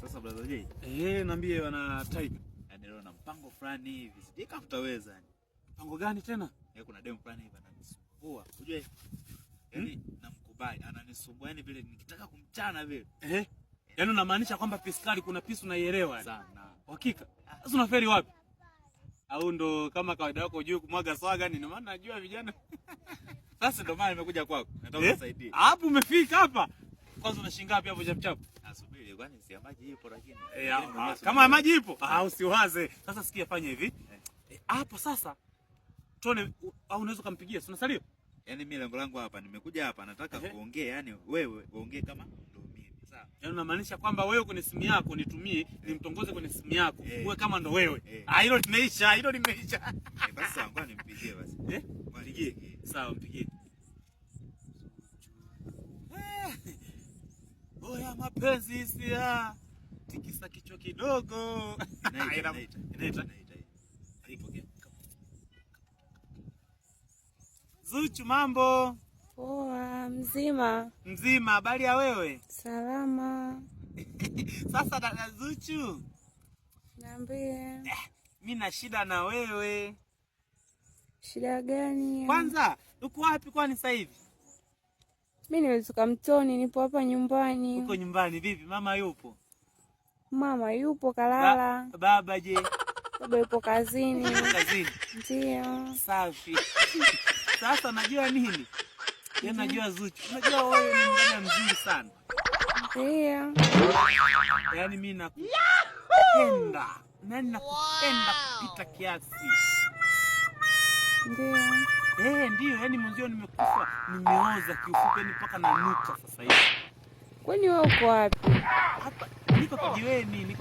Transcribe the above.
Sasa brother J. Niambie wana Tiger. Yaani leo na mpango fulani hivi. Sijui kama tutaweza yani. Mpango gani tena? Kuna demu fulani hivi ananisumbua. Unajua? Yaani namkubali, ananisumbua yani vile nikitaka kumchana vile. Yaani unamaanisha kwamba piskali kuna pisu unaielewa yani? Sana. Hakika. Sasa unaferi wapi? Au ndo kama kawaida yako hujui kumwaga swaga nini? Maana najua vijana. Sasa ndo maana nimekuja kwako. Nataka unisaidie. Hapo umefika hapa. Kwanza unashinga wapi hapo chap chap? Subiri kwani si maji ipo lakini. Kama maji ipo, usiwaze. Sasa sikia, fanya hivi. Hapo sasa tuone au unaweza kumpigia. Si unasalio? Yaani mimi lengo langu hapa nimekuja hapa nataka kuongea, yani wewe uongee kama ndo mimi. Sawa? Yaani unamaanisha kwamba wewe kwenye simu yako nitumie, nimtongoze kwenye simu yako. Uwe kama ndo wewe. Hilo limeisha, hilo limeisha. Basi sawa, ngoja nimpigie basi. Mpigie. Sawa, mpigie. Oya mapenzi hisia. Tikisa kichwa kidogo. Inaita. Zuchu, mambo? Poa, mzima. Mzima, habari ya wewe? Salama. Sasa dada Zuchu, niambie. Mimi na shida na wewe. Shida gani? Kwanza, uko wapi kwani sasa hivi? Mimi nimetoka Mtoni, nipo hapa nyumbani. Uko nyumbani vipi? Mama yupo? Mama yupo kalala. Baba je? Baba yupo kazini. Kazini? Ndio. Safi. Sasa najua nini? Yeye najua Zuchu. Unajua wewe ni mdada mzuri sana. Ndio. Yaani mimi nakupenda. Nani nakupenda kupita kiasi. Ndio. Ndio, yaani mwanzo nimekufa, nimeoza kiufupi yani mpaka nanuka sasa hivi. Kwani wewe uko wapi? Hapa niko kijiweni.